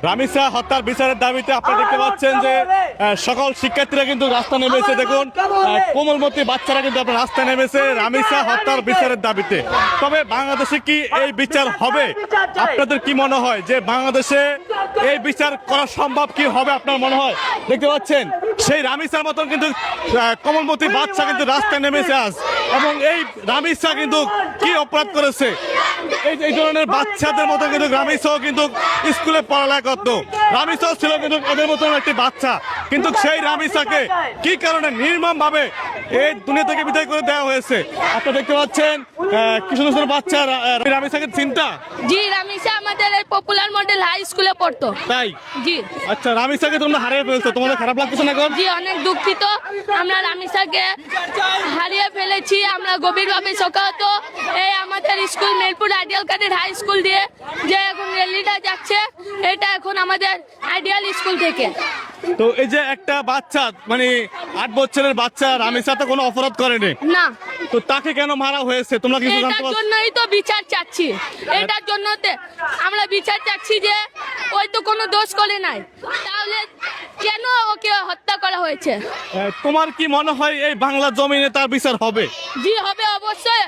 রামিসা হত্যার বিচারের দাবিতে আপনারা দেখতে পাচ্ছেন যে সকল শিক্ষার্থীরা কিন্তু রাস্তা নেমেছে। দেখুন কোমলমতি বাচ্চারা কিন্তু আপনার রাস্তায় নেমেছে রামিসা হত্যার বিচারের দাবিতে। তবে বাংলাদেশে কি এই বিচার হবে? আপনাদের কি মনে হয় যে বাংলাদেশে এই বিচার করা সম্ভব কি হবে? আপনার মনে হয়? দেখতে পাচ্ছেন সেই রামিসার মতন কিন্তু কোমলমতি বাচ্চা কিন্তু রাস্তায় নেমেছে আজ, এবং এই রামিসা কিন্তু কি অপরাধ করেছে? এই ধরনের বাচ্চাদের মতো কিন্তু রামিসাও কিন্তু স্কুলে পড়ালেখা করতো। রামিসাও ছিল কিন্তু এদের মতন একটি বাচ্চা, কিন্তু সেই রামিসাকে কি কারণে নির্মম ভাবে এই দুনিয়া থেকে বিদায় করে দেওয়া হয়েছে? আপনারা দেখতে পাচ্ছেন কি সুন্দর সুন্দর বাচ্চা। রামিসাকে চিন্তা? জি, রামিসা আমাদের এই পপুলার মডেল হাই স্কুলে পড়তো। তাই? জি। আচ্ছা, রামিসাকে তোমরা হারিয়ে ফেলছো, তোমাদের খারাপ লাগতেছে না এখন? জি, অনেক দুঃখিত। আমরা রামিসাকে হারিয়ে ফেলেছি। আমরা গভীরভাবে শোকাহত। এই আমাদের school Melpur ideal cadet high school দিয়ে যে এখন র্যালিটা যাচ্ছে, এটা এখন আমাদের আইডিয়াল স্কুল থেকে। তো এই যে একটা বাচ্চা, মানে 8 বছরের বাচ্চা, রামিসা তো কোনো অপরাধ করেনি, না, তো তাকে কেন মারা হয়েছে তোমরা কিছু জানতে এটার পারছো? জন্যই তো বিচার চাচ্ছি। এটার জন্য আমরা বিচার চাচ্ছি যে ওই তো কোনো দোষ করে নাই, তাহলে কেন ওকে হত্যা করা হয়েছে? তোমার কি মনে হয় এই বাংলা জমিনে তার বিচার হবে? জি, হবে অবশ্যই।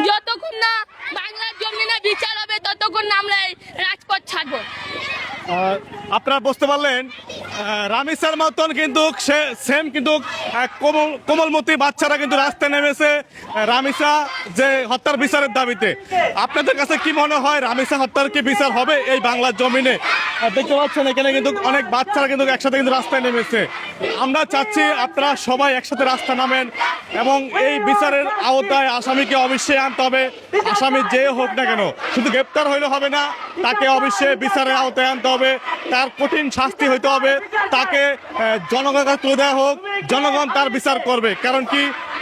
যতক্ষণ না বাংলার জমিনে বিচার হবে ততক্ষণ না আমরা এই রাজপথ ছাড়বো। আপনারা বুঝতে পারলেন রামিসার মতন কিন্তু সেম কিন্তু কোমলমতি বাচ্চারা কিন্তু রাস্তায় নেমেছে রামিসা যে হত্যার বিচারের দাবিতে। আপনাদের কাছে কি মনে হয় রামিসা হত্যার কি বিচার হবে এই বাংলার জমিনে? দেখতে পাচ্ছেন এখানে কিন্তু অনেক বাচ্চারা কিন্তু একসাথে কিন্তু রাস্তায় নেমেছে। আমরা চাচ্ছি আপনারা সবাই একসাথে রাস্তা নামেন এবং এই বিচারের আওতায় আসামিকে অবশ্যই আনতে হবে। আসামি যে হোক না কেন, শুধু গ্রেপ্তার হইলে হবে না, তাকে অবশ্যই বিচারের আওতায় আনতে হবে। তার কঠিন শাস্তি হইতে হবে, তাকে জনগণের কাছে তুলে দেওয়া হোক, জনগণ তার বিচার করবে। কারণ কি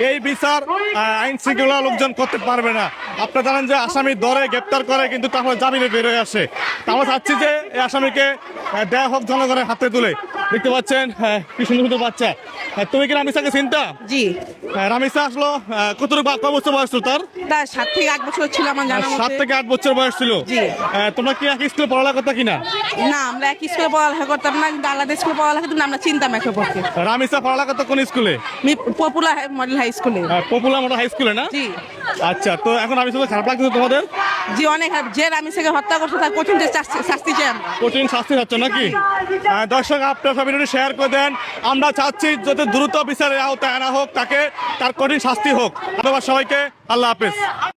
এই বিচার আইন শৃঙ্খলা লোকজন করতে পারবে না। আপনারা জানেন যে আসামি ধরে গ্রেপ্তার করে কিন্তু তারপর জামিনে বেরোয় আসে। আমরা চাচ্ছি যে এই আসামিকে দেওয়া হোক জনগণের হাতে তুলে। দেখতে পাচ্ছেন কি সুন্দর সুন্দর বাচ্চা। তুমি কি রামিসাকে চিন্তা? জি। রামিসা আসলো কত বছর বয়স ছিল তার? 7 থেকে 8 বছর ছিল আমার জানা মতে। 7 থেকে 8 বছর বয়স ছিল। জি। তোমরা কি একই স্কুলে পড়ালেখা করতে কিনা? না, আমরা এক স্কুলে পড়ালেখা করতাম না, কিন্তু আলাদা স্কুলে পড়ালেখা করতাম। আমরা চিন্তাম একে পক্ষে। রামিসা পড়ালেখা করতো কোন স্কুলে? পপুলার মডেল হাই স্কুলে। পপুলার মডেল হাই স্কুলে না? জি। আচ্ছা, তো এখন রামিসা খারাপ লাগছে তোমাদের? জি, অনেক। যে রামিসাকে হত্যা করছে তার কঠিন শাস্তি চাই আমরা। কঠিন শাস্তি হচ্ছে নাকি? দর্শক আপনার ভিডিওটি শেয়ার করে দেন। আমরা চাচ্ছি যাতে দ্রুত বিচারের আওতায় আনা হোক, তাকে তার কঠিন শাস্তি হোক। ধন্যবাদ সবাইকে। আল্লাহ হাফেজ।